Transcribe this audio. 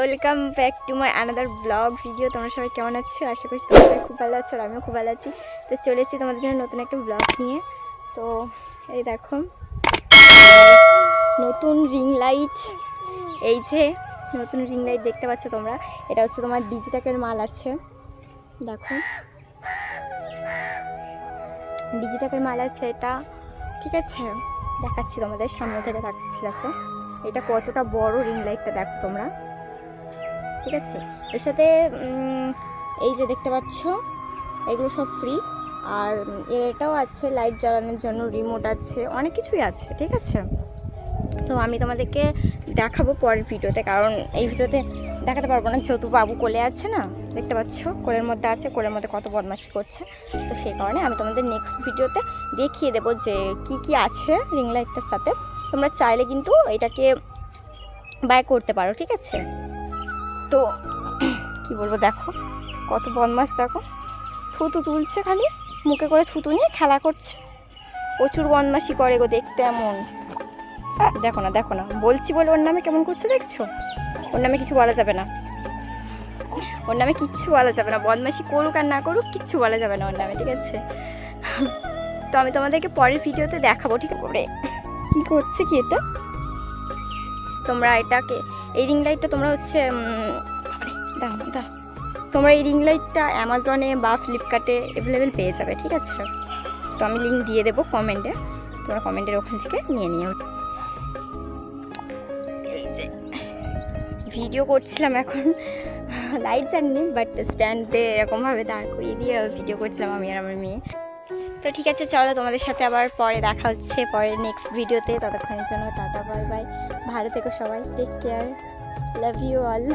Welcome back to my another blog video. তোমরা সবাই কেমন আছো? আশা করছি তোমরা সবাই খুব ভালো আছো আর আমিও খুব ভালো আছি। তো চলে এসেছি তোমাদের জন্য নতুন একটা ব্লগ নিয়ে। তো এই দেখো নতুন রিং লাইট, এই যে নতুন রিং লাইট দেখতে পাচ্ছ তোমরা। এটা হচ্ছে তোমার ডিজিটাকের মাল আছে, দেখো ডিজিটাকের মাল আছে এটা, ঠিক আছে? দেখাচ্ছি তোমাদের সামনে থেকে, দেখাচ্ছি। দেখো এটা কতটা বড় রিং লাইটটা, দেখো তোমরা, ঠিক আছে? এর সাথে এই যে দেখতে পাচ্ছ এগুলো সব ফ্রি, আর এটাও আছে লাইট জ্বালানোর জন্য, রিমোট আছে, অনেক কিছুই আছে, ঠিক আছে? তো আমি তোমাদেরকে দেখাবো পরের ভিডিওতে, কারণ এই ভিডিওতে দেখাতে পারবো না, যেহেতু বাবু কোলে আছে না, দেখতে পাচ্ছ কোলের মধ্যে আছে, কোলের মধ্যে কত বদমাশি করছে। তো সেই কারণে আমি তোমাদের নেক্সট ভিডিওতে দেখিয়ে দেবো যে কি কি আছে রিং লাইটটার সাথে। তোমরা চাইলে কিন্তু এটাকে বাই করতে পারো, ঠিক আছে? তো কি বলবো, দেখো কত বদমাশ, দেখো থুতু তুলছে, খালি মুখে করে থুতু নিয়ে খেলা করছে, প্রচুর বদমাশি করে গো, দেখতে এমন। দেখো না, দেখো না, বলছি বলে ওর নামে কেমন করছে, দেখছো? ওর নামে কিছু বলা যাবে না, ওর নামে কিচ্ছু বলা যাবে না, বদমাশি করুক আর না করুক কিচ্ছু বলা যাবে না ওর নামে, ঠিক আছে? তো আমি তোমাদেরকে পরের ভিডিওতে দেখাবো, ঠিক করে কি করছে কি এটা। তোমরা এটাকে, এই রিং লাইটটা তোমরা হচ্ছে তোমরা এই রিং লাইটটা অ্যামাজনে বা ফ্লিপকার্টে অ্যাভেলেবেল পেয়ে যাবে, ঠিক আছে? তো আমি লিঙ্ক দিয়ে দেবো কমেন্টে, তোমরা কমেন্টের ওখান থেকে নিয়ে নিও। এই যে ভিডিও করছিলাম এখন, লাইট জানি বাট স্ট্যান্ডে এরকমভাবে দাঁড় করিয়ে দিয়ে ভিডিও করছিলাম আমি আর আমার মেয়ে। তো ঠিক আছে, চলো তোমাদের সাথে আবার পরে দেখা হচ্ছে পরে নেক্সট ভিডিওতে। ততক্ষণের জন্য টাটা, বাই বাই, ভালো থেকো সবাই, take care, love you all.